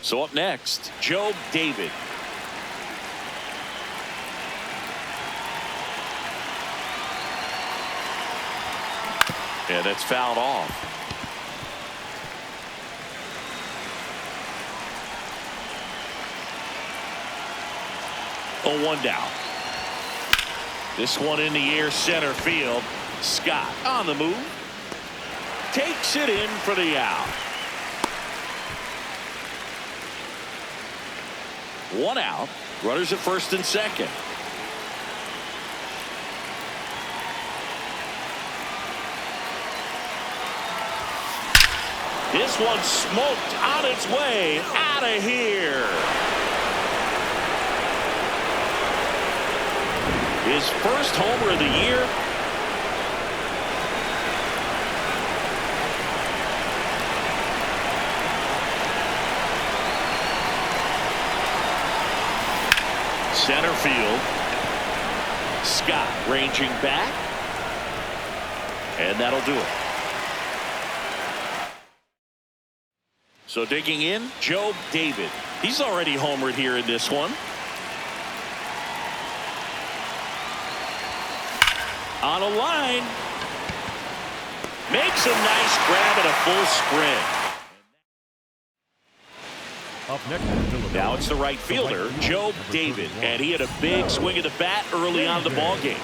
So up next, Joe David. And it's fouled off. Oh, 1 down. This one in the air, center field. Scott on the move. Takes it in for the out. 1 out. Runners at first and second. This one smoked on its way out of here. His first homer of the year. Center field. Scott ranging back. And that'll do it. So digging in, Joe David. He's already homered here in this one. On a line. Makes a nice grab and a full sprint. Up next, now it's the right fielder, Joe David. And he had a big swing of the bat early on in the ball game.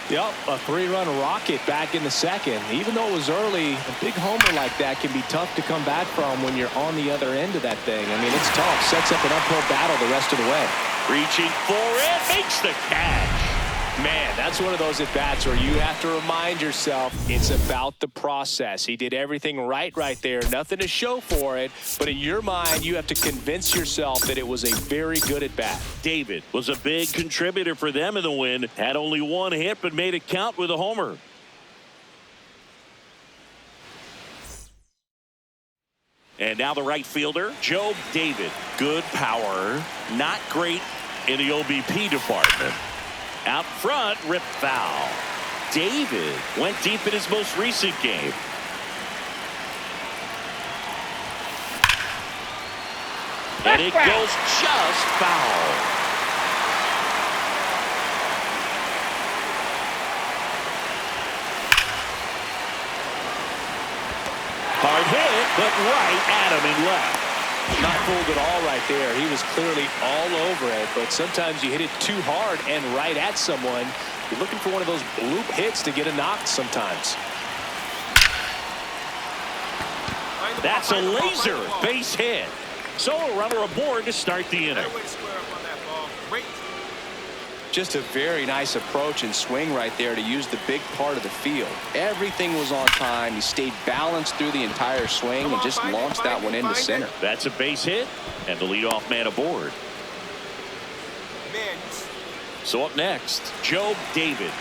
Yep, a 3-run rocket back in the second. Even though it was early, a big homer like that can be tough to come back from when you're on the other end of that thing. I mean, it's tough. Sets up an uphill battle the rest of the way. Reaching for it, makes the catch. Man, that's one of those at-bats where you have to remind yourself it's about the process. He did everything right there. Nothing to show for it. But in your mind, you have to convince yourself that it was a very good at-bat. David was a big contributor for them in the win. Had only 1 hit, but made it count with a homer. And now the right fielder, Joe David. Good power, not great in the OBP department. Out front, rip foul. David went deep in his most recent game. And it goes just foul. Hard hit, but right at him and left. Not fooled at all right there. He was clearly all over it, but sometimes you hit it too hard and right at someone. You're looking for one of those bloop hits to get a knock sometimes. That's a laser base hit. So a runner aboard to start the inning. Just a very nice approach and swing right there to use the big part of the field. Everything was on time. He stayed balanced through the entire swing and just launched that one into center. That's a base hit and the leadoff man aboard. So up next, Joe David.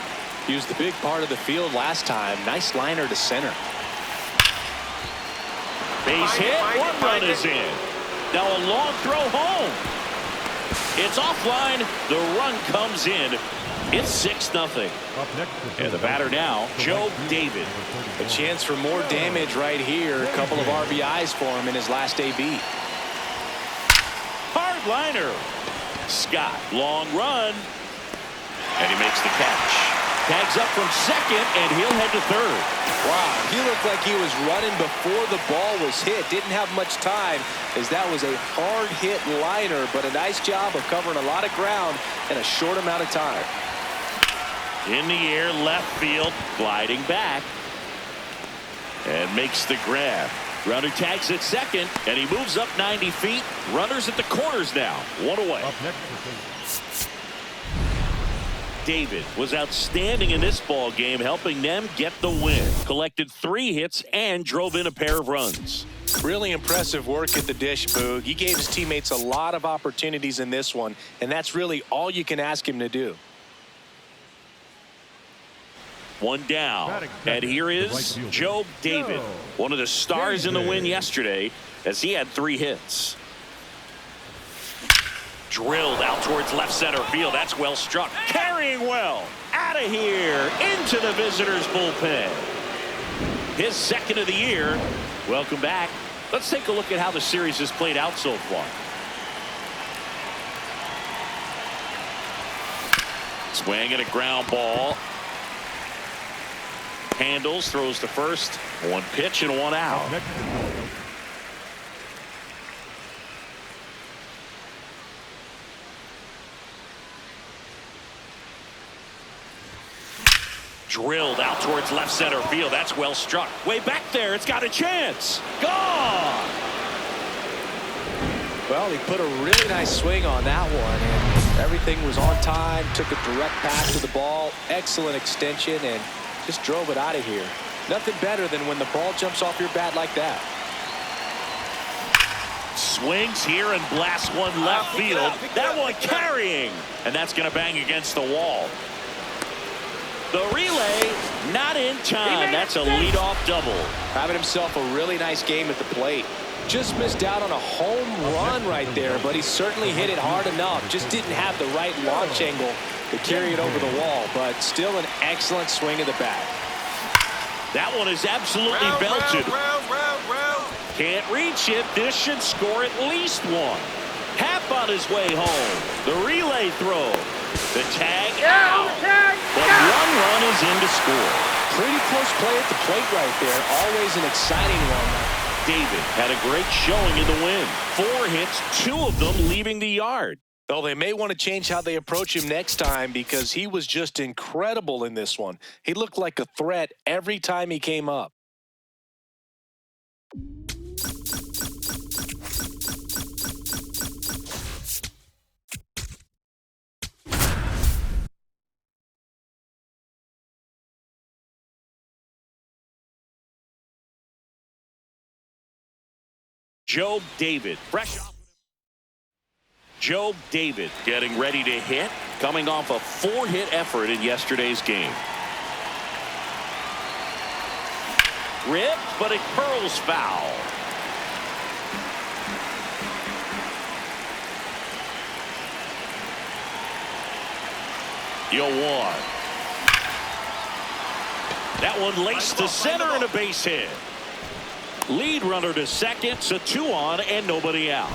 He was the big part of the field last time. Nice liner to center. Base hit, 1 run is in. Now a long throw home. It's offline. The run comes in. It's 6-0. And the batter now, Joe David. A chance for more damage right here. A couple of RBIs for him in his last AB. Hard liner. Scott, long run. And he makes the catch. Tags up from second, and he'll head to third. Wow, he looked like he was running before the ball was hit. Didn't have much time, as that was a hard hit liner, but a nice job of covering a lot of ground in a short amount of time. In the air, left field, gliding back. And makes the grab. Runner tags at second, and he moves up 90 feet. Runners at the corners now. 1 away. David was outstanding in this ball game, helping them get the win. Collected 3 hits and drove in a pair of runs. Really impressive work at the dish, Boog. He gave his teammates a lot of opportunities in this one, and that's really all you can ask him to do. 1 down, and here is Joe David, one of the stars in the win yesterday, as he had 3 hits. Drilled out towards left center field. That's well struck. Carrying well. Out of here. Into the visitors' bullpen. His second of the year. Welcome back. Let's take a look at how the series has played out so far. Swing and a ground ball. Handles, throws to first. One pitch and one out. Drilled out towards left center field. That's well struck. Way back there. It's got a chance. Gone. Well, he put a really nice swing on that one, and everything was on time. Took a direct pass to the ball. Excellent extension, and just drove it out of here. Nothing better than when the ball jumps off your bat like that. Swings here and blasts one left field. That one carrying. And that's going to bang against the wall. The relay not in time. That's a leadoff double. Having himself a really nice game at the plate. Just missed out on a home run right there, but he certainly hit it hard enough. Just didn't have the right launch angle to carry it over the wall, but still an excellent swing of the bat. That one is absolutely belted. Can't reach it. This should score at least one. Hap on his way home. The relay throw. The tag out. But one run is in to score. Pretty close play at the plate right there. Always an exciting one. David had a great showing in the win. 4 hits, 2 of them leaving the yard. Well, they may want to change how they approach him next time because he was just incredible in this one. He looked like a threat every time he came up. Joe David, fresh off. Joe David getting ready to hit, coming off a 4-hit effort in yesterday's game. Ripped, but it curls foul. You'll one. That one laced to center and a base hit. Lead runner to second, so 2 on and nobody out.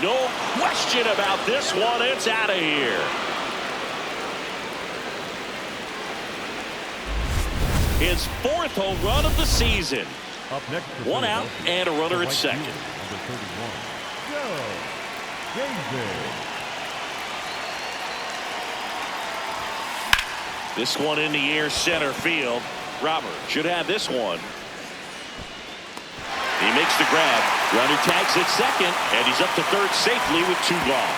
No question about this one. It's out of here. His 4th home run of the season. Up next, 1 out and a runner at second. Number 31, Joe David. This one in the air, center field. Robert should have this one. He makes the grab. Runner tags at second, and he's up to third safely with 2 gone.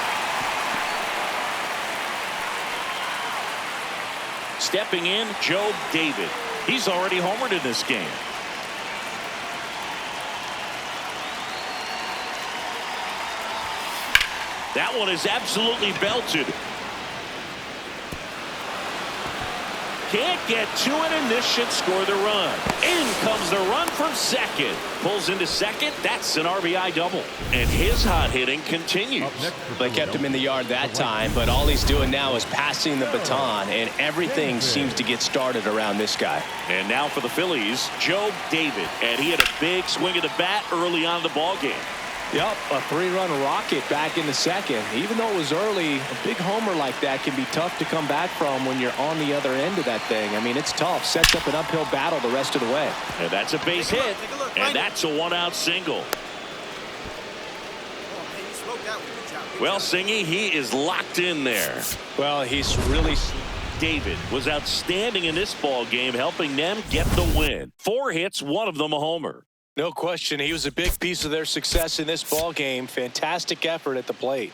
Stepping in, Joe David. He's already homered in this game. That one is absolutely belted. Can't get to it, and this should score the run. In comes the run from second. Pulls into second. That's an RBI double. And his hot hitting continues. They kept him in the yard that time, but all he's doing now is passing the baton, and everything seems to get started around this guy. And now for the Phillies, Joe David. And he had a big swing of the bat early on in the ballgame. Yep, a 3-run rocket back in the second. Even though it was early, a big homer like that can be tough to come back from when you're on the other end of that thing. I mean, it's tough. Sets up an uphill battle the rest of the way. And that's a base hit, and that's a 1-out single. Well, Singy, he is locked in there. Well, he's really... David was outstanding in this ball game, helping them get the win. 4 hits, 1 of them a homer. No question. He was a big piece of their success in this ball game. Fantastic effort at the plate.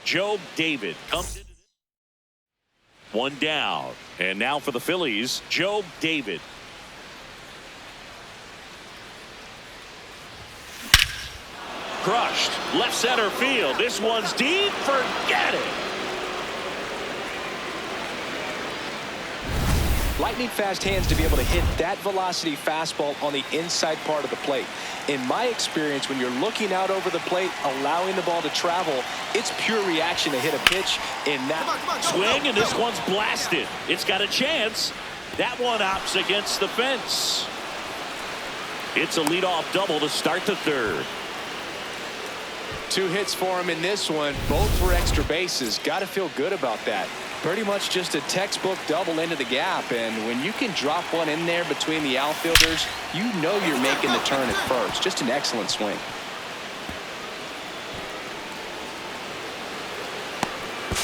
Joe David comes in. 1 down. And now for the Phillies, Joe David. Crushed. Left center field. This one's deep. Forget it. Lightning fast hands to be able to hit that velocity fastball on the inside part of the plate. In my experience, when you're looking out over the plate, allowing the ball to travel, it's pure reaction to hit a pitch in that swing, and this one's blasted. It's got a chance. That one opts against the fence. It's a leadoff double to start the third. 2 hits for him in this one, both for extra bases. Got to feel good about that. Pretty much just a textbook double into the gap, and when you can drop one in there between the outfielders, you know you're making the turn at first. Just an excellent swing.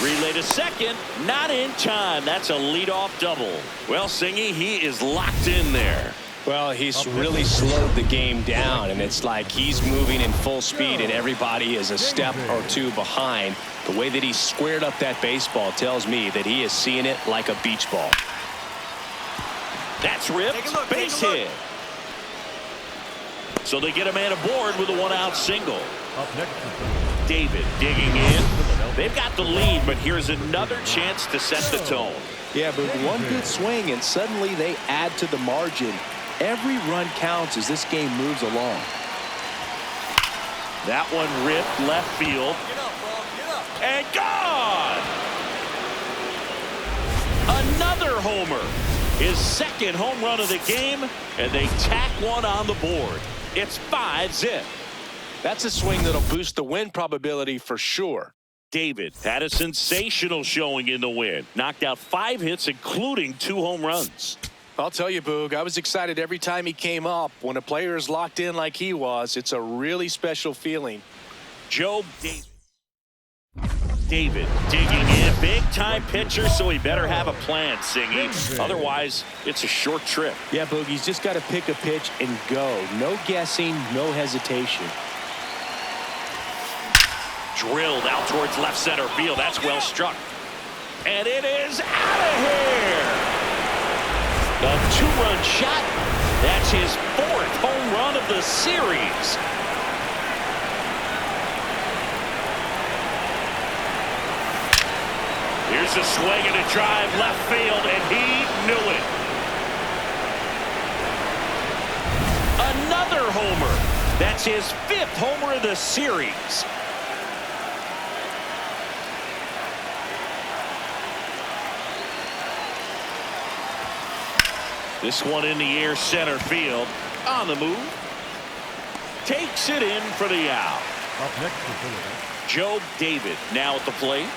Relay to second, not in time. That's a leadoff double. Well, Singy, he is locked in there. Well, he's really slowed the game down, and it's like he's moving in full speed and everybody is a step or two behind. The way that he squared up that baseball tells me that he is seeing it like a beach ball. That's ripped. Base hit. So they get a man aboard with a 1-out single. Up next, David digging in. They've got the lead, but here's another chance to set the tone. Yeah, but one good swing and suddenly they add to the margin. Every run counts as this game moves along. That one ripped left field. And gone! Another homer. His second home run of the game, and they tack one on the board. It's 5-zip. That's a swing that'll boost the win probability for sure. David had a sensational showing in the win. Knocked out 5 hits, including 2 home runs. I'll tell you, Boog, I was excited every time he came up. When a player is locked in like he was, it's a really special feeling. Job David digging in. Big-time pitcher, so he better have a plan, Singy. Otherwise, it's a short trip. Yeah, Boog, he's just got to pick a pitch and go. No guessing, no hesitation. Drilled out towards left center field. That's well struck. And it is out of here. A 2-run shot. That's his 4th home run of the series. Here's a swing and a drive left field, and he knew it. Another homer. That's his 5th homer of the series. This one in the air, center field. On the move. Takes it in for the out. up next to Philadelphia. Job David now at the plate.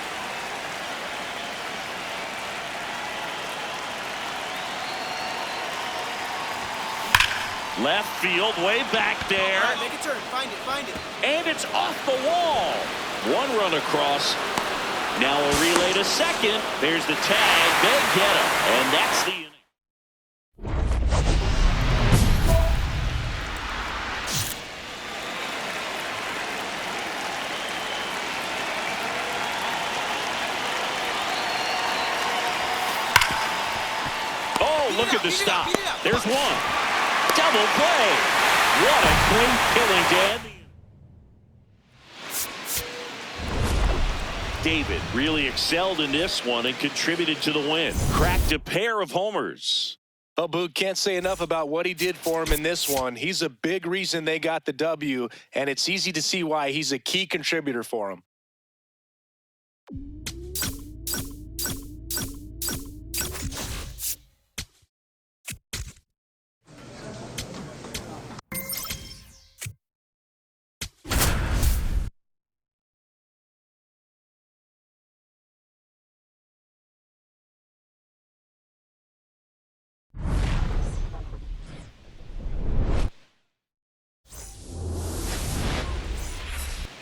Left field, way back there. All right, make a turn. Find it. And it's off the wall. 1 run across. Now a relay to second. There's the tag. They get him. And that's the inning. Oh, look at the stop. There's one. Double play. What a clean killing, Dan. David really excelled in this one and contributed to the win. Cracked a pair of homers. Oh, Boog, can't say enough about what he did for him in this one. He's a big reason they got the W, and it's easy to see why he's a key contributor for him.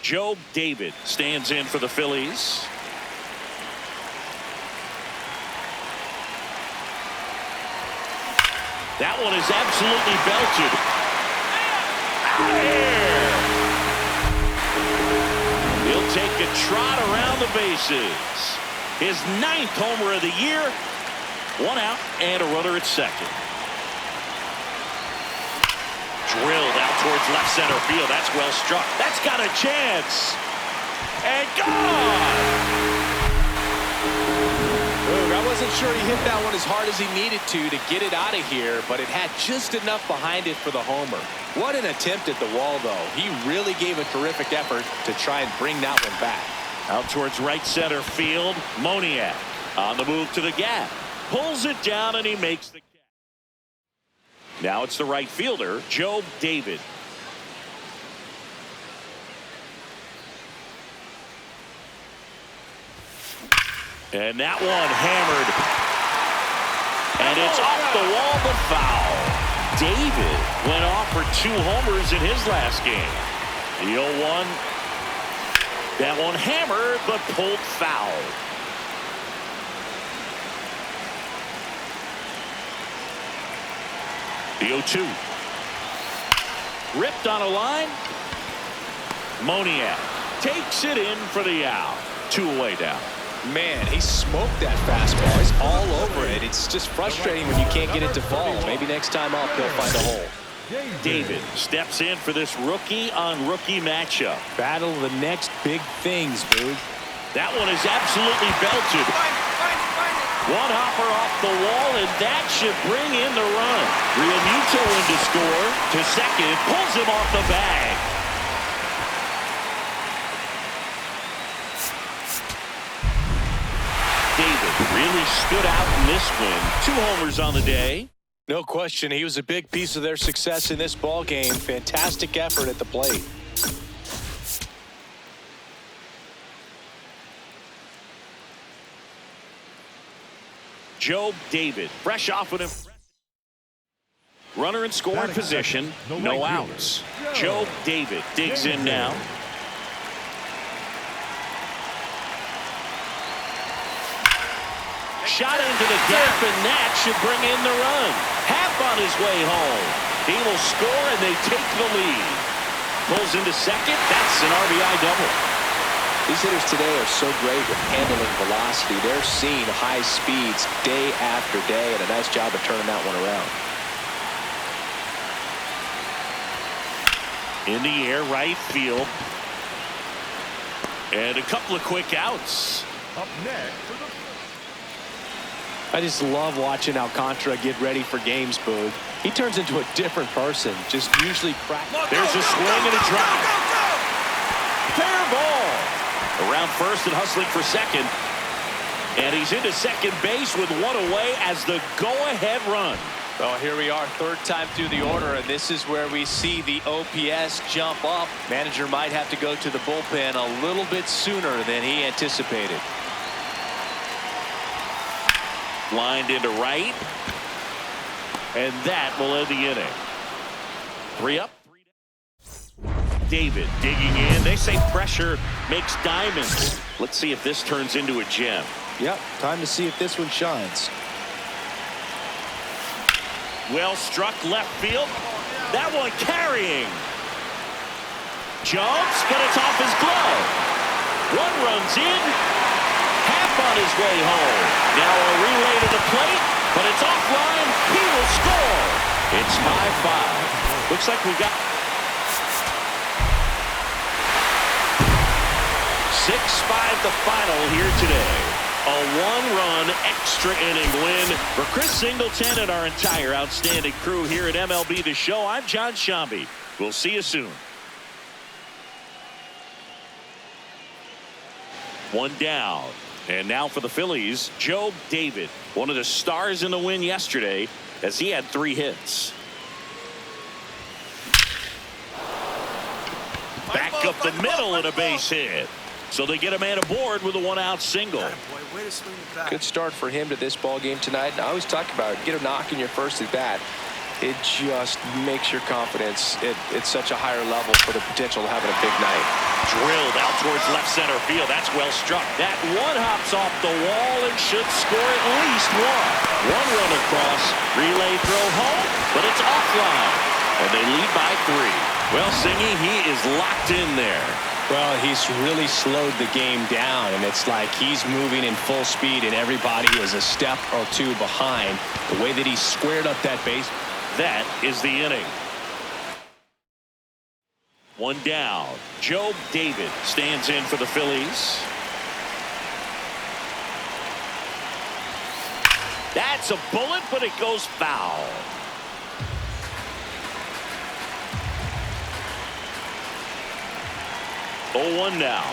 Job David stands in for the Phillies. That one is absolutely belted. Out of here. He'll take a trot around the bases. His 9th homer of the year. 1 out and a runner at second. Drilled out towards left center field. That's well struck. That's got a chance. And gone. Boog, I wasn't sure he hit that one as hard as he needed to get it out of here, but it had just enough behind it for the homer. What an attempt at the wall, though. He really gave a terrific effort to try and bring that one back. Out towards right center field, Moniak on the move to the gap. Pulls it down and he makes the catch. Now it's the right fielder, Joe David. And that one hammered. And it's off the wall but foul. David went off for 2 homers in his last game. The 0-1. That one hammered but pulled foul. The 0-2. Ripped on a line. Moniak takes it in for the out. 2 away down. Man, he smoked that fastball. He's all over it. It's just frustrating when you can't get it to fall. Maybe next time up he'll find a hole. David steps in for this rookie-on-rookie matchup. Battle the next big things, Boog. That one is absolutely belted. One hopper off the wall, and that should bring in the run. Realmuto in to score. To second, pulls him off the bag. David really stood out in this win. 2 homers on the day. No question, he was a big piece of their success in this ball game. Fantastic effort at the plate. Joe David, fresh off an impressive runner in scoring position, no outs. Joe David digs in now. Shot into the gap, and that should bring in the run. Half on his way home. He will score, and they take the lead. Pulls into second. That's an RBI double. These hitters today are so great with handling velocity. They're seeing high speeds day after day, and a nice job of turning that one around. In the air, right field. And a couple of quick outs. Up next for the... I just love watching Alcantara get ready for games, Boog. He turns into a different person, just usually practice. There's a swing and a drive. Fair ball. Around first and hustling for second. And he's into second base with 1 away as the go-ahead run. Well, here we are, 3rd time through the order, and this is where we see the OPS jump up. Manager might have to go to the bullpen a little bit sooner than he anticipated. Lined into right. And that will end the inning. 3 up, 3 down. David digging in. They say pressure makes diamonds. Let's see if this turns into a gem. Yep, time to see if this one shines. Well struck left field. That one carrying. Jumps, but it's off his glove. One runs in. Half on his way home. Now a relay to the plate, but it's offline. He will score. It's my 5. Looks like we got 6-5 the final here today. A 1-run extra inning win for Chris Singleton and our entire outstanding crew here at MLB The Show. I'm John Shambi. We'll see you soon. 1 down. And now for the Phillies, Joe David, one of the stars in the win yesterday, as he had 3 hits. Back up the middle and a base hit. So they get a man aboard with a 1-out single. Good start for him to this ball game tonight. And I always talk about get a knock in your first at bat. It just makes your confidence at such a higher level for the potential of having a big night. Drilled out towards left center field. That's well struck. That one hops off the wall and should score at least 1. 1 run across. Relay throw home, but it's offline. And they lead by 3. Well, Singy, he is locked in there. Well, he's really slowed the game down, and it's like he's moving in full speed, and everybody is a step or 2 behind. The way that he squared up that base. That is the inning. 1 down. Joe David stands in for the Phillies. That's a bullet, but it goes foul. Oh, 1 now.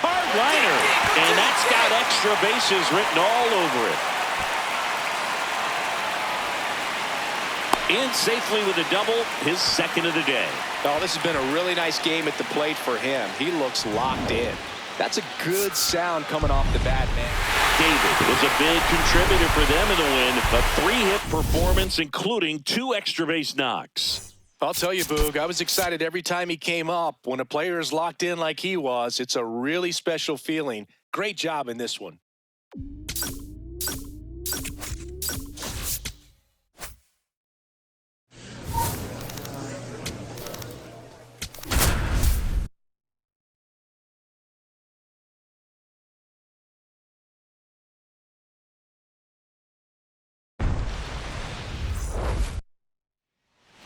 Hard liner, and that's got extra bases written all over it. In safely with a double, his second of the day. Oh, this has been a really nice game at the plate for him. He looks locked in. That's a good sound coming off the bat, man. David was a big contributor for them in the win. A 3-hit performance, including 2 extra base knocks. I'll tell you, Boog, I was excited every time he came up. When a player is locked in like he was, it's a really special feeling. Great job in this one.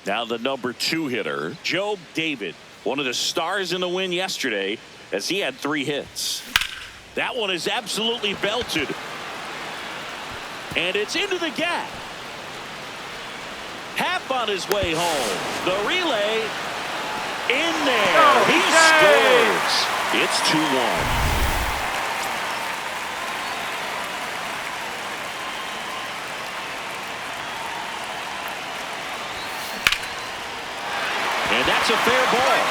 Now the number 2 hitter, Joe David, one of the stars in the win yesterday as he had 3 hits. That one is absolutely belted. And it's into the gap. Half on his way home. The relay in there. Oh, he scores. It's 2-1. And that's a fair ball.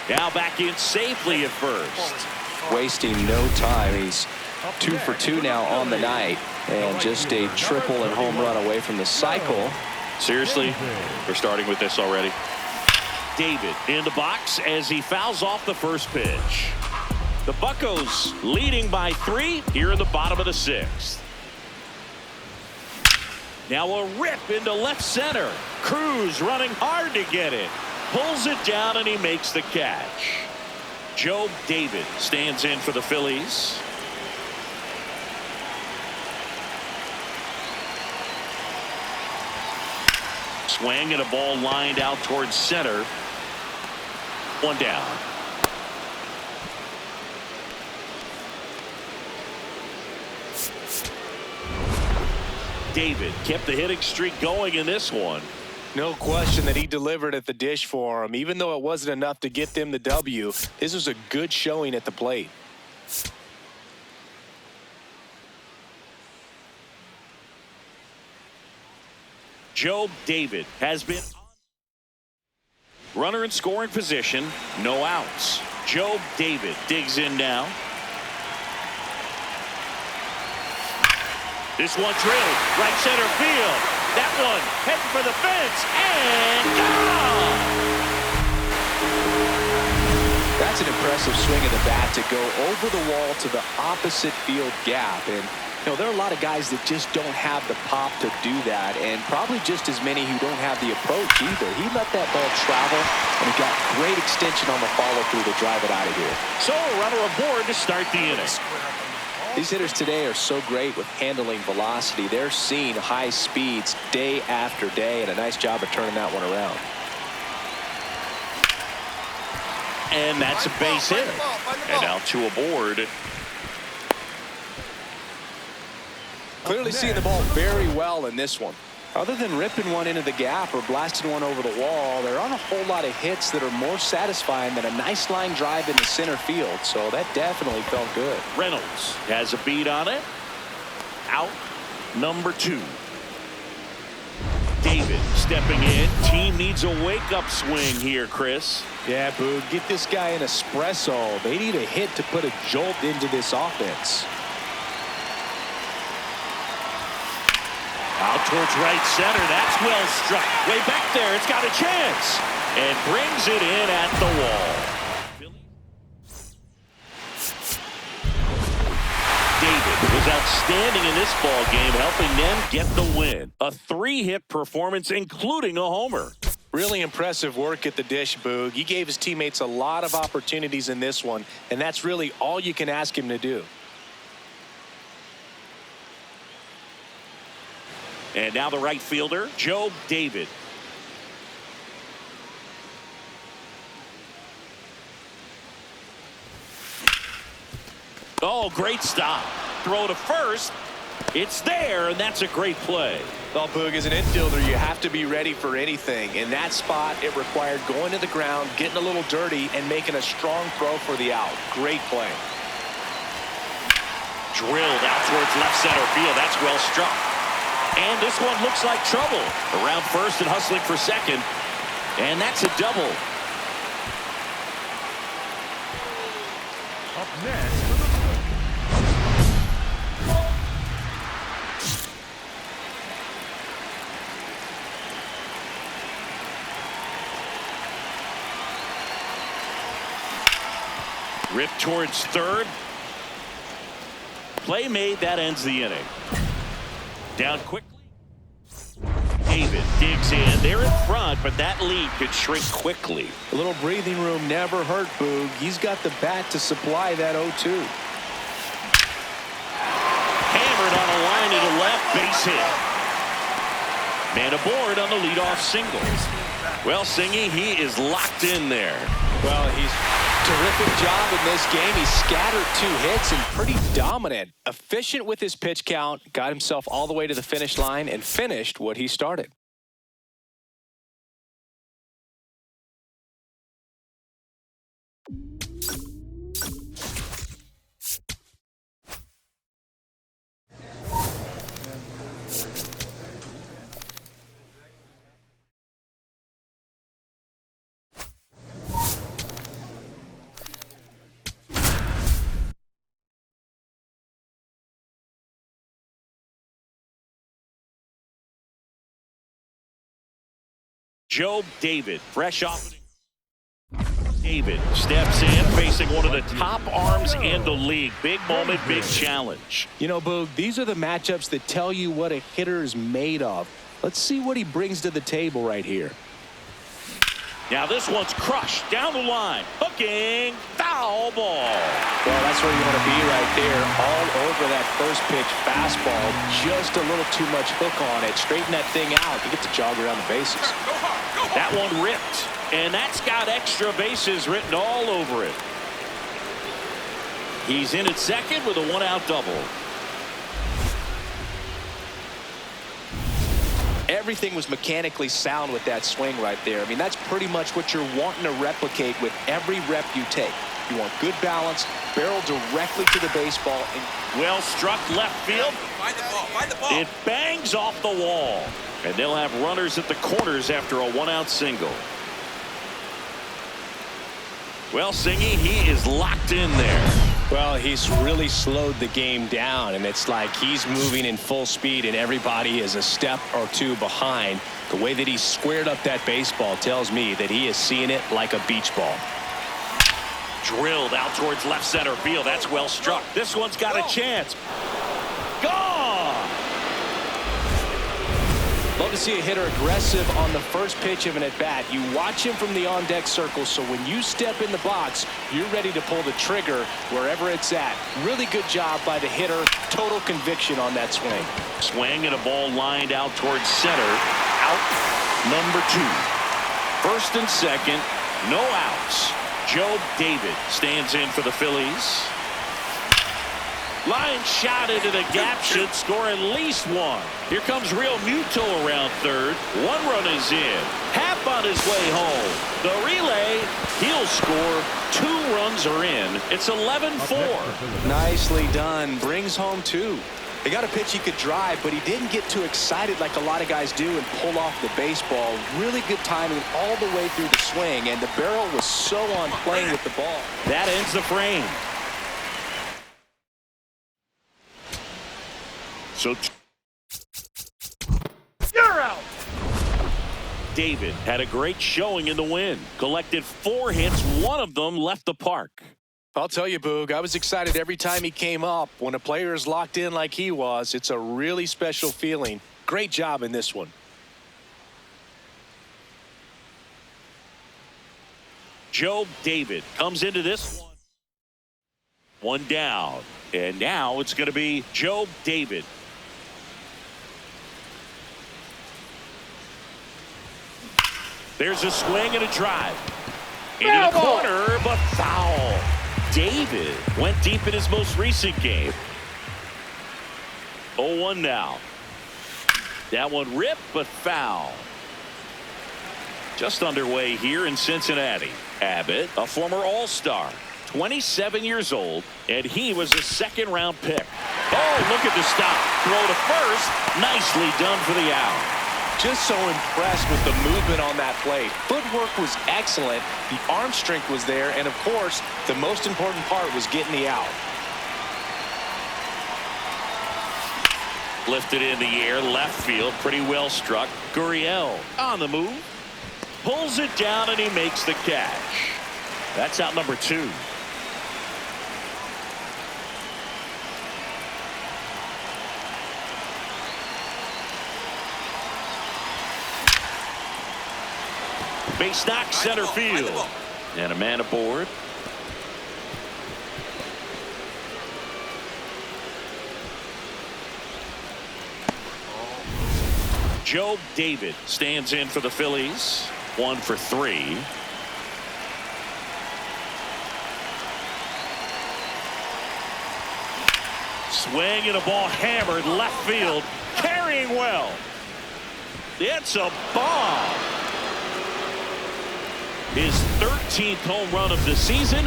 Now back in safely at first. Wasting no time. He's 2 for 2 now on the night, and just a triple and home run away from the cycle. Seriously, we're starting with this already. David in the box as he fouls off the first pitch. The Buccos leading by 3 here in the bottom of the 6th. Now a rip into left center. Cruz running hard to get it. Pulls it down and he makes the catch. Joe David stands in for the Phillies. Swing and a ball lined out towards center. 1 down. David kept the hitting streak going in this one. No question that he delivered at the dish for him. Even though it wasn't enough to get them the W, this was a good showing at the plate. Joe David has been runner in scoring position, no outs. Joe David digs in now. This one drilled right center field. That one heading for the fence and gone. That's an impressive swing of the bat to go over the wall to the opposite field gap. And you know, there are a lot of guys that just don't have the pop to do that, and probably just as many who don't have the approach either. He let that ball travel, and he got great extension on the follow through to drive it out of here. So a runner aboard to start the inning. These hitters today are so great with handling velocity. They're seeing high speeds day after day, and a nice job of turning that one around. And that's a base hit. And now 2 aboard. Clearly seeing the ball very well in this one. Other than ripping one into the gap or blasting one over the wall, there aren't a whole lot of hits that are more satisfying than a nice line drive into center field. So that definitely felt good. Reynolds has a beat on it. Out number 2. David stepping in. Team needs a wake-up swing here, Chris. Yeah, Boog, get this guy an espresso. They need a hit to put a jolt into this offense. Out towards right center. That's well struck. Way back there. It's got a chance. And brings it in at the wall. David was outstanding in this ball game, helping them get the win. A 3-hit performance, including a homer. Really impressive work at the dish, Boog. He gave his teammates a lot of opportunities in this one, and that's really all you can ask him to do. And now the right fielder, Joe David. Oh, great stop. Throw to first. It's there, and that's a great play. Well, Boog, as an infielder, you have to be ready for anything. In that spot, it required going to the ground, getting a little dirty, and making a strong throw for the out. Great play. Drilled out towards left center field. That's well struck. And this one looks like trouble. Around first and hustling for second. And that's a double. Up next, Rip towards third. Play made. That ends the inning. Down quickly. David digs in. They're in front, but that lead could shrink quickly. A little breathing room never hurt Boog. He's got the bat to supply that 0-2. Hammered on a line to the left. Base hit. Man aboard on the leadoff single. Well, Singy, he is locked in there. Well, he's terrific job in this game. He scattered 2 hits and pretty dominant. Efficient with his pitch count. Got himself all the way to the finish line and finished what he started. Job David, fresh off. David steps in, facing one of the top arms in the league. Big moment, big challenge. You know, Boog, these are the matchups that tell you what a hitter is made of. Let's see what he brings to the table right here. Now this one's crushed down the line. Hooking, foul ball. Well, that's where you want to be right there. All over that first pitch fastball. Just a little too much hook on it. Straighten that thing out. You get to jog around the bases. That one ripped. And that's got extra bases written all over it. He's in at second with a 1-out double. Everything was mechanically sound with that swing right there. I mean, that's pretty much what you're wanting to replicate with every rep you take. You want good balance, barrel directly to the baseball. And well struck left field. Find the ball, find the ball. It bangs off the wall. And they'll have runners at the corners after a 1-out single. Well, Singy, he is locked in there. Well, he's really slowed the game down, and it's like he's moving in full speed, and everybody is a step or two behind. The way that he squared up that baseball tells me that he is seeing it like a beach ball. Drilled out towards left center field. That's well struck. This one's got a chance. Gone! Love to see a hitter aggressive on the first pitch of an at-bat. You watch him from the on-deck circle, so when you step in the box, you're ready to pull the trigger wherever it's at. Really good job by the hitter. Total conviction on that swing. Swing and a ball lined out towards center. Out number 2. First and second, no outs. Job David stands in for the Phillies. Line shot into the gap, should score at least 1. Here comes Real Muto around third. 1 run is in. Half on his way home. The relay, he'll score. 2 runs are in. It's 11-4. Nicely done. Brings home 2. They got a pitch he could drive, but he didn't get too excited like a lot of guys do and pull off the baseball. Really good timing all the way through the swing, and the barrel was so on playing with the ball. That ends the frame. So you're out. David had a great showing in the win. Collected 4 hits. 1 of them left the park. I'll tell you, Boog, I was excited every time he came up. When a player is locked in like he was, it's a really special feeling. Great job in this one. Job David comes into this one. 1 down. And now it's going to be Job David. There's a swing and a drive. Into the corner, but foul. David went deep in his most recent game. 0-1 now. That one ripped, but foul. Just underway here in Cincinnati. Abbott, a former All-Star, 27 years old, and he was a second-round pick. Oh, look at the stop. Throw to first. Nicely done for the out. Just so impressed with the movement on that play. Footwork was excellent. The arm strength was there. And, of course, the most important part was getting the out. Lifted in the air, left field, pretty well struck. Gurriel on the move. Pulls it down, and he makes the catch. That's out number 2. Base knock, center field. And a man aboard. Joe David stands in for the Phillies. 1 for 3. Swing and a ball hammered left field. Carrying well. It's a bomb. His 13th home run of the season.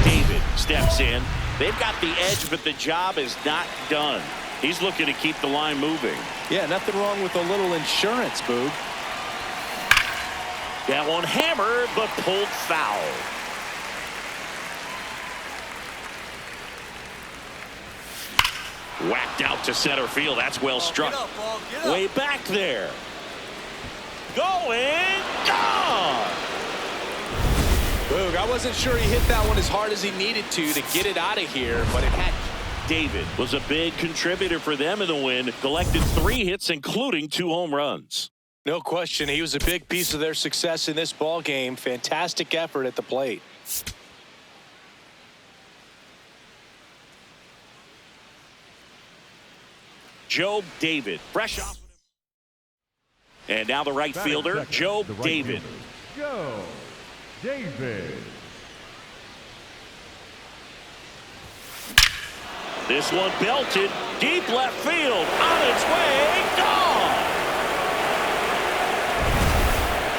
David steps in. They've got the edge, but the job is not done. He's looking to keep the line moving. Yeah, nothing wrong with a little insurance, Boog. That one hammered, but pulled foul. Whacked out to center field. That's well struck. Get up. Way back there. Going. Gone. Boog, I wasn't sure he hit that one as hard as he needed to get it out of here, but it had. David was a big contributor for them in the win. Collected 3 hits, including 2 home runs. No question, he was a big piece of their success in this ball game. Fantastic effort at the plate. Joe David, fresh off. And now the right fielder, Joe David. Joe David. This one belted deep left field, on its way, gone.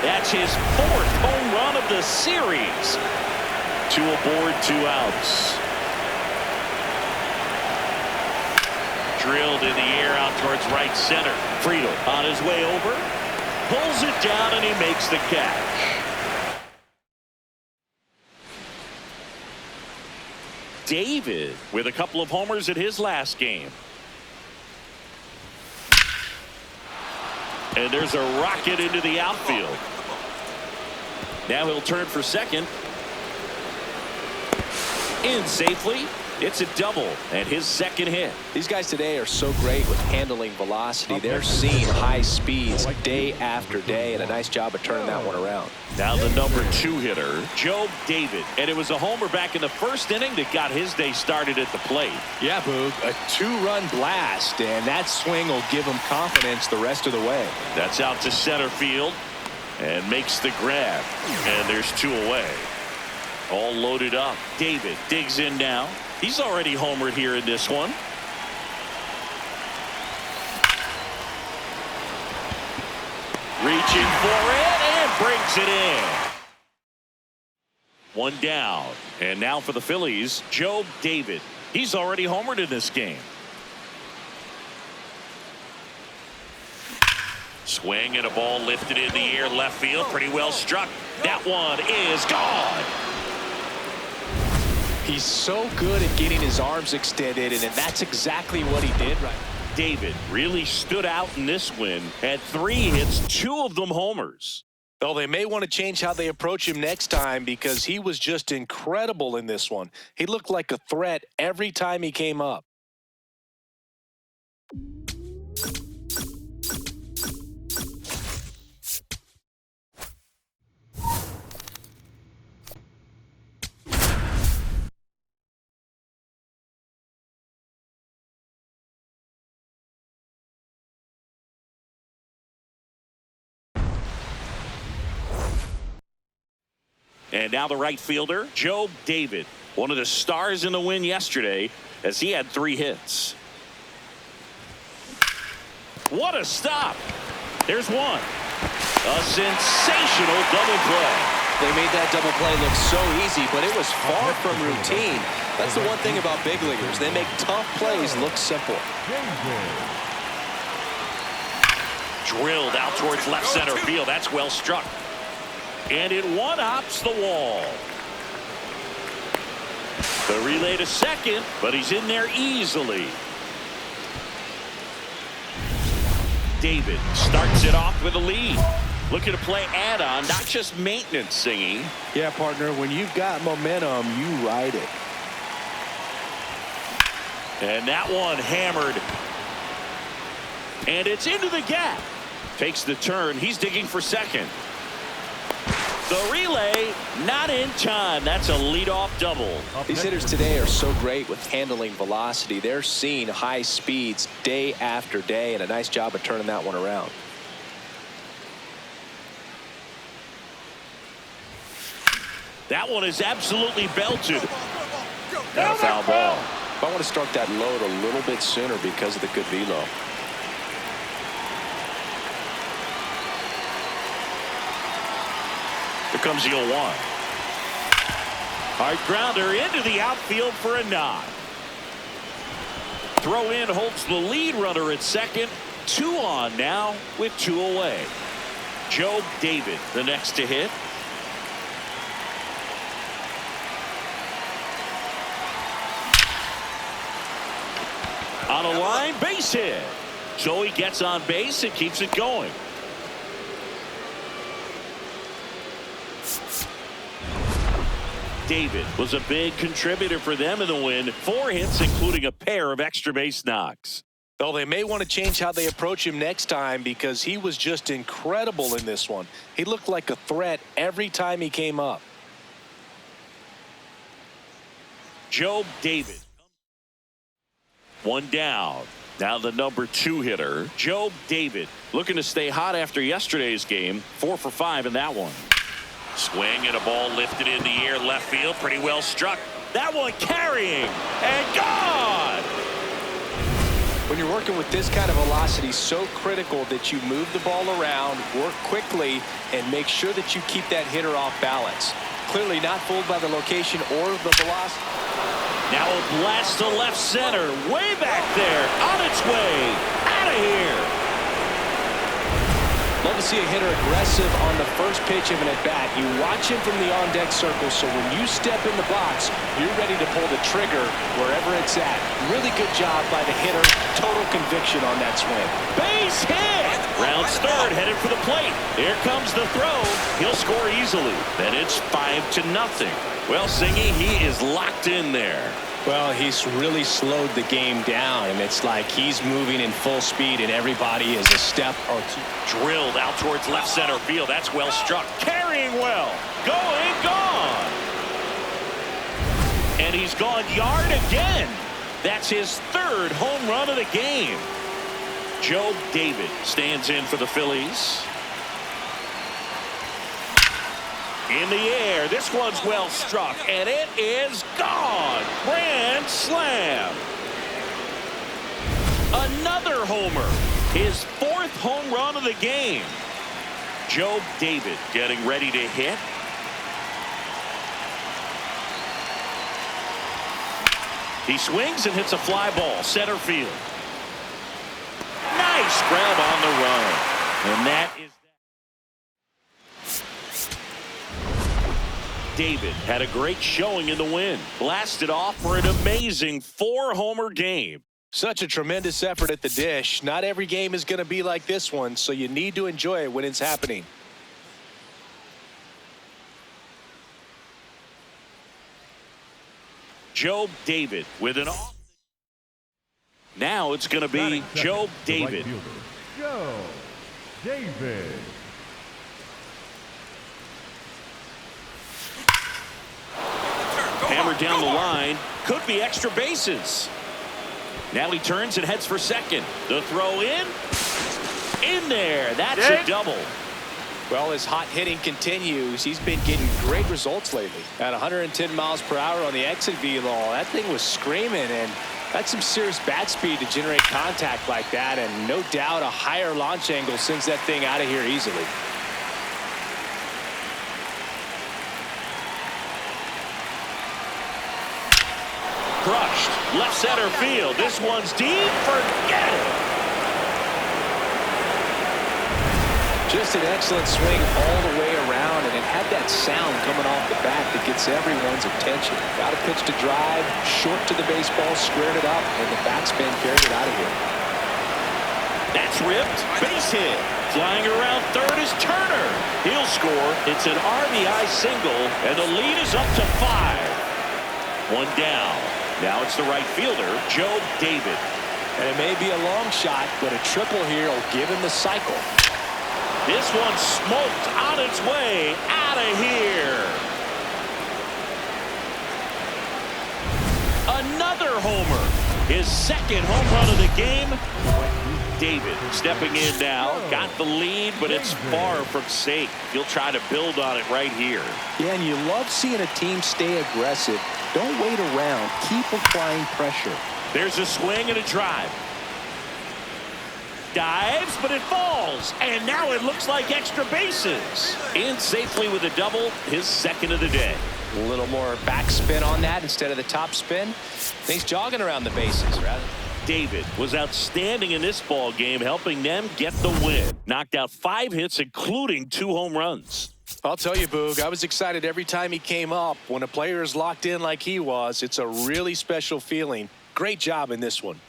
That's his 4th home run of the series. 2 aboard, 2 outs. Drilled in the air out towards right center. Friedel on his way over, pulls it down, and he makes the catch. David with a couple of homers at his last game. And there's a rocket into the outfield. Now he'll turn for second. In safely. It's a double and his 2nd hit. These guys today are so great with handling velocity. They're seeing high speeds day after day, and a nice job of turning that one around. Now the number 2 hitter, Joe David. And it was a homer back in the 1st inning that got his day started at the plate. Yeah, Boog, a 2-run blast, and that swing will give him confidence the rest of the way. That's out to center field and makes the grab. And there's 2 away. All loaded up. David digs in now. He's already homered here in this one. Reaching for it and brings it in. 1 down. And now for the Phillies, Joe David. He's already homered in this game. Swing and a ball lifted in the air left field. Pretty well struck. That one is gone. He's so good at getting his arms extended, and that's exactly what he did right. David really stood out in this win. Had 3 hits, 2 of them homers. Well, they may want to change how they approach him next time because he was just incredible in this one. He looked like a threat every time he came up. And now the right fielder, Joe David, one of the stars in the win yesterday as he had 3 hits. What a stop. There's one. A sensational double play. They made that double play look so easy, but it was far from routine. That's the one thing about big leaguers. They make tough plays look simple. Drilled out towards left center field. That's well struck. And it one-hops the wall. The relay to second, but he's in there easily. David starts it off with a lead. Looking to play add-on, not just maintenance singing. Yeah, partner, when you've got momentum, you ride it. And that one hammered. And it's into the gap. Takes the turn. He's digging for second. The relay not in time. That's a leadoff double. These hitters today are so great with handling velocity. They're seeing high speeds day after day, and a nice job of turning that one around. That one is absolutely belted. And a foul ball. I want to start that load a little bit sooner because of the good velo. Here comes the 0-1. Hard grounder into the outfield for a knock. Throw in holds the lead runner at second. 2 on now with 2 away. Joe David the next to hit. On a line base hit. So he gets on base and keeps it going. David was a big contributor for them in the win. 4 hits, including a pair of extra base knocks. Well, they may want to change how they approach him next time because he was just incredible in this one. He looked like a threat every time he came up. Joe David. 1 down. Now the number 2 hitter, Joe David, looking to stay hot after yesterday's game. 4 for 5 in that one. Swing and a ball lifted in the air left field. Pretty well struck. That one carrying and gone. When you're working with this kind of velocity, so critical that you move the ball around, work quickly, and make sure that you keep that hitter off balance. Clearly not fooled by the location or the velocity. Now a blast to left center. Way back there. On its way. Out of here. Love to see a hitter aggressive on the first pitch of an at-bat. You watch him from the on-deck circle, so when you step in the box, you're ready to pull the trigger wherever it's at. Really good job by the hitter. Total conviction on that swing. Base hit! Rounds third, headed for the plate. Here comes the throw. He'll score easily. Then it's 5-0. Well, Singy, he is locked in there. Well, he's really slowed the game down, and it's like he's moving in full speed, and everybody is a step or 2. Drilled out towards left center field. That's well struck. Carrying well. Going, gone. And he's gone yard again. That's his 3rd home run of the game. Joe David stands in for the Phillies. In the air, this one's well struck, and it is gone. Grand slam. Another homer. His 4th home run of the game. Joe David getting ready to hit. He swings and hits a fly ball, center field. Nice grab on the run. And that is David had a great showing in the win. Blasted off for an amazing 4-homer game. Such a tremendous effort at the dish. Not every game is going to be like this one, so you need to enjoy it when it's happening. Joe David with an off. Now it's going to be Joe David. Joe David. Hammered down the line. Could be extra bases. Now he turns and heads for second. The throw in. In there. That's a double. Well, his hot hitting continues. He's been getting great results lately. At 110 miles per hour on the exit velo, that thing was screaming, and that's some serious bat speed to generate contact like that, and no doubt a higher launch angle sends that thing out of here easily. Crushed. Left center field. This one's deep. Forget it. Just an excellent swing all the way around, and it had that sound coming off the bat that gets everyone's attention. Got a pitch to drive, short to the baseball, squared it up, and the backspin carried it out of here. That's ripped. Base hit. Flying around third is Turner. He'll score. It's an RBI single, and the lead is up to 5. One down. Now it's the right fielder, Joe David. And it may be a long shot, but a triple here will give him the cycle. This one smoked on its way out of here. Another homer. His second home run of the game. David stepping in now. Got the lead, but it's far from safe. He'll try to build on it right here. Yeah, and you love seeing a team stay aggressive. Don't wait around. Keep applying pressure. There's a swing and a drive. Dives, but it falls. And now it looks like extra bases. In safely with a double, his second of the day. A little more backspin on that instead of the top spin. He's jogging around the bases, rather. David was outstanding in this ball game, helping them get the win. Knocked out 5 hits, including 2 home runs. I'll tell you, Boog, I was excited every time he came up. When a player is locked in like he was, it's a really special feeling. Great job in this one.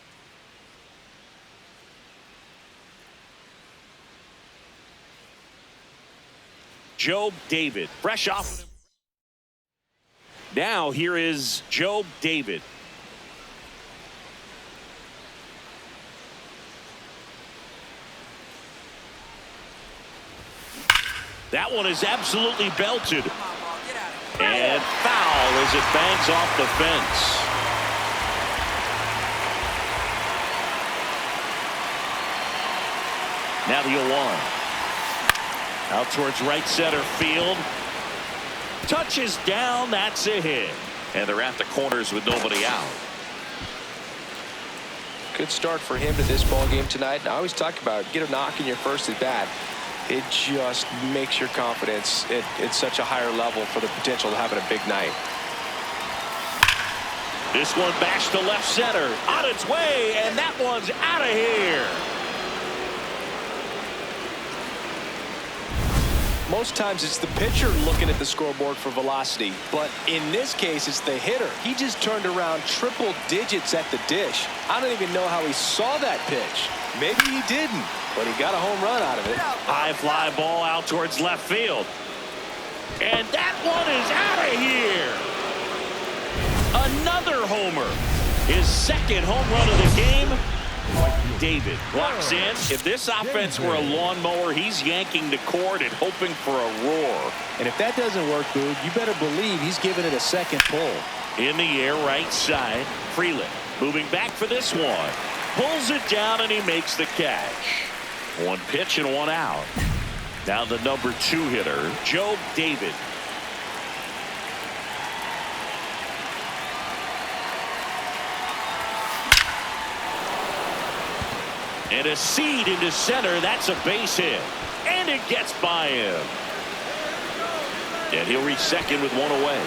Joe David, fresh off. Now here is Joe David. That one is absolutely belted. And foul as it bangs off the fence. Now the 0-1. Out towards right center field. Touches down. That's a hit. And they're at the corners with nobody out. Good start for him to this ball game tonight. And I always talk about get a knock in your first at bat. It just makes your confidence at such a higher level for the potential of having a big night. This one bashed to left center. On its way, and that one's out of here. Most times it's the pitcher looking at the scoreboard for velocity, but in this case it's the hitter. He just turned around triple digits at the dish. I don't even know how he saw that pitch. Maybe he didn't, but he got a home run out of it. High fly ball out towards left field. And that one is out of here. Another homer. His second home run of the game. David walks in. If this offense were a lawnmower, he's yanking the cord and hoping for a roar. And if that doesn't work, Boog, you better believe he's giving it a second pull. In the air, right side. Freeland moving back for this one. Pulls it down and he makes the catch. One pitch and one out. Now the number 2 hitter, Joe David. And a seed into center. That's a base hit. And it gets by him. And he'll reach second with one away.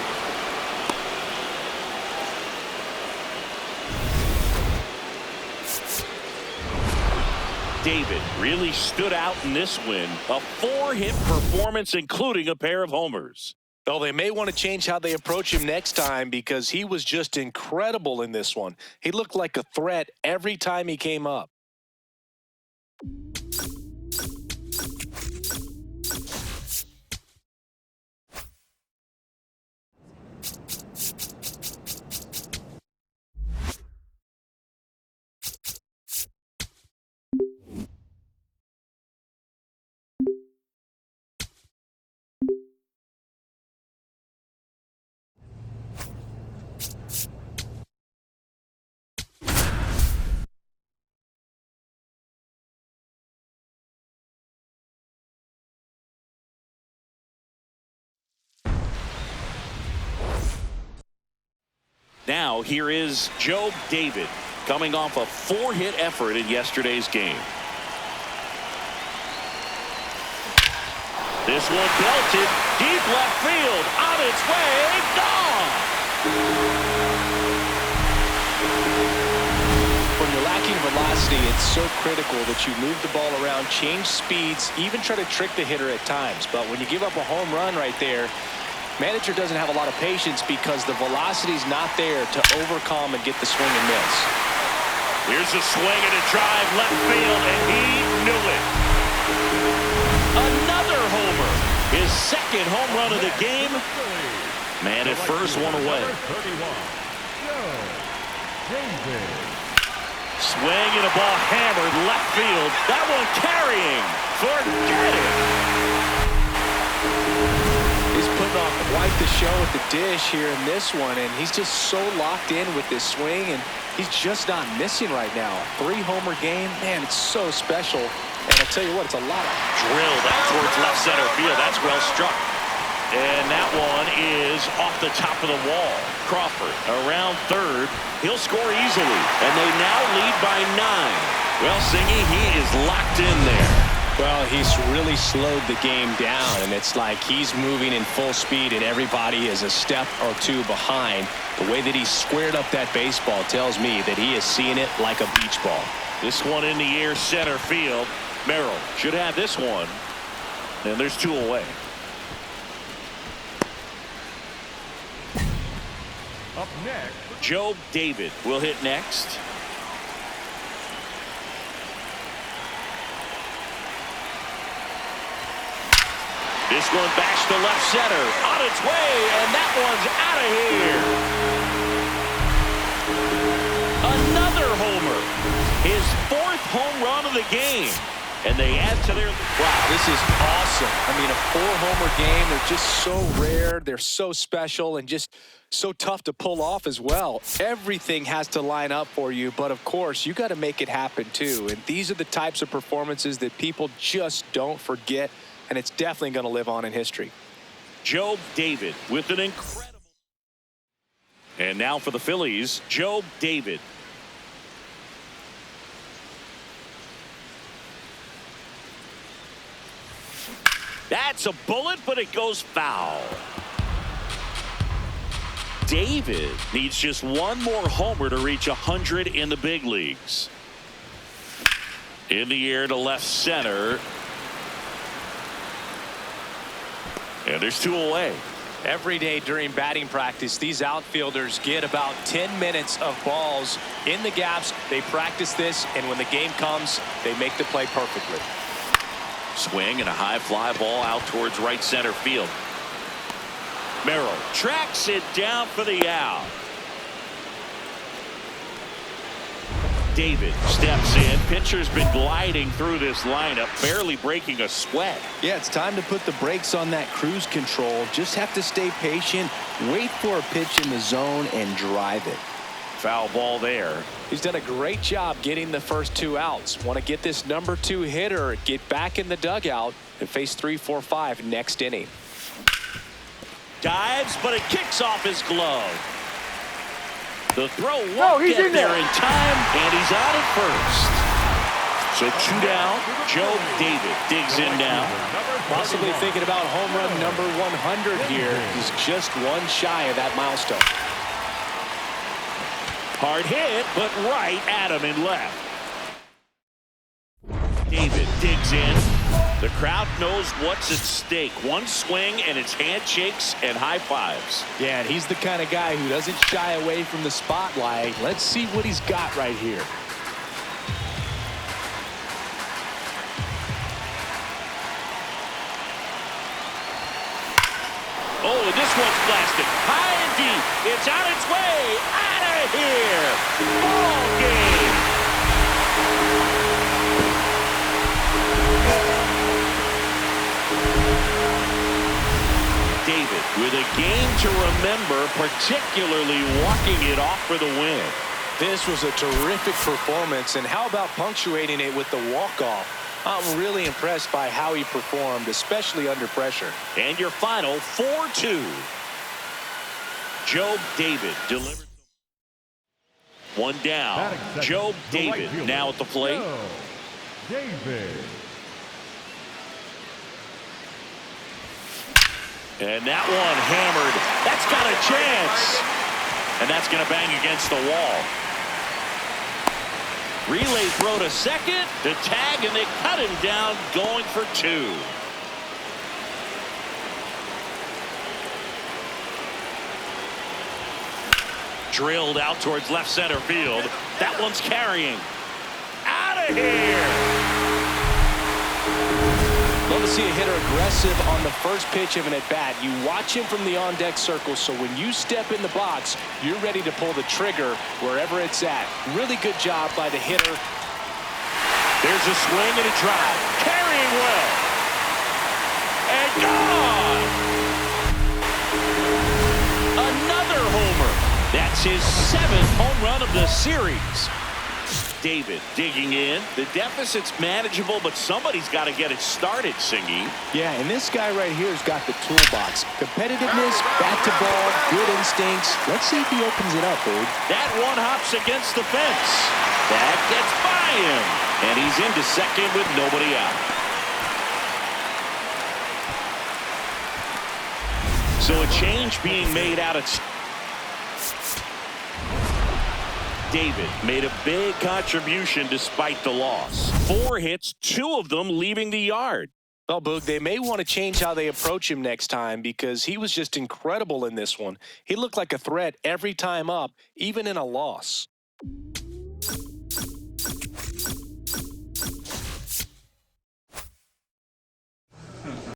David really stood out in this win. A 4-hit performance, including a pair of homers. Well, they may want to change how they approach him next time because he was just incredible in this one. He looked like a threat every time he came up. Now here is Joe David coming off a 4-hit effort in yesterday's game. This one belted deep left field, on its way, gone. When you're lacking velocity, it's so critical that you move the ball around, change speeds, even try to trick the hitter at times. But when you give up a home run right there, manager doesn't have a lot of patience because the velocity's not there to overcome and get the swing and miss. Here's a swing and a drive left field, and he knew it. Another homer. His second home run of the game. Man at first, one away. Swing and a ball hammered left field. That one carrying. Forget it. He's putting on quite the show at the dish here in this one, and he's just so locked in with this swing, and he's just not missing right now. 3-homer game, man, it's so special. And I tell you what, it's a lot of drilled out towards left center field. That's well struck. And that one is off the top of the wall. Crawford around third. He'll score easily. And they now lead by 9. Well, Singy, he is locked in there. Well, he's really slowed the game down, and it's like he's moving in full speed and everybody is a step or two behind. The way that he squared up that baseball tells me that he is seeing it like a beach ball. This one in the air, center field. Merrill should have this one. And there's 2 away. Up next, Joe David will hit next. This one backs to left center. On its way, and that one's out of here. Another homer. His 4th home run of the game. And they add to their... Wow, this is awesome. I mean, a 4-homer game, they're just so rare. They're so special and just so tough to pull off as well. Everything has to line up for you, but of course, you got to make it happen too. And these are the types of performances that people just don't forget, and it's definitely going to live on in history. Joe David with an incredible... And now for the Phillies, Joe David. That's a bullet, but it goes foul. David needs just one more homer to reach 100 in the big leagues. In the air to left center. And there's 2 away. Every day during batting practice, these outfielders get about 10 minutes of balls in the gaps. They practice this, and when the game comes, they make the play perfectly. Swing and a high fly ball out towards right center field. Merrill tracks it down for the out. David steps in. Pitcher's been gliding through this lineup, barely breaking a sweat. Yeah, it's time to put the brakes on that cruise control. Just have to stay patient, wait for a pitch in the zone, and drive it. Foul ball there. He's done a great job getting the first 2 outs. Want to get this number 2 hitter, get back in the dugout, and face 3, 4, 5 next inning. Dives, but it kicks off his glove. The throw won't get there in time, and he's out at first. So 2 down. Joe David digs in now. Possibly thinking about home run number 100 here. He's just 1 shy of that milestone. Hard hit, but right at him in left. David digs in. The crowd knows what's at stake. One swing, and it's handshakes and high fives. Yeah, and he's the kind of guy who doesn't shy away from the spotlight. Let's see what he's got right here. Oh, and this one's blasted. High and deep. It's on its way. Out of here. Ball game. David with a game to remember, particularly walking it off for the win. This was a terrific performance, and how about punctuating it with the walk-off? I'm really impressed by how he performed, especially under pressure. And your final 4-2. Joe David delivered. One down. Batting second, Joe the right David fielder, now at the plate. Joe David. And that one hammered. That's got a chance. And that's going to bang against the wall. Relay throw to second. The tag, and they cut him down going for 2. Drilled out towards left center field. That one's carrying. Out of here. Love to see a hitter aggressive on the first pitch of an at-bat. You watch him from the on-deck circle, so when you step in the box, you're ready to pull the trigger wherever it's at. Really good job by the hitter. There's a swing and a drive. Carrying well. And gone. Another homer. That's his 7th home run of the series. David digging in. The deficit's manageable, but somebody's got to get it started, Singy. Yeah, and this guy right here has got the toolbox. Competitiveness, bat to ball, good instincts. Let's see if he opens it up, dude. That one hops against the fence. That gets by him. And he's into second with nobody out. So a change being made out of... David made a big contribution despite the loss. 4 hits, 2 of them leaving the yard. Well, Boog, they may want to change how they approach him next time because he was just incredible in this one. He looked like a threat every time up, even in a loss.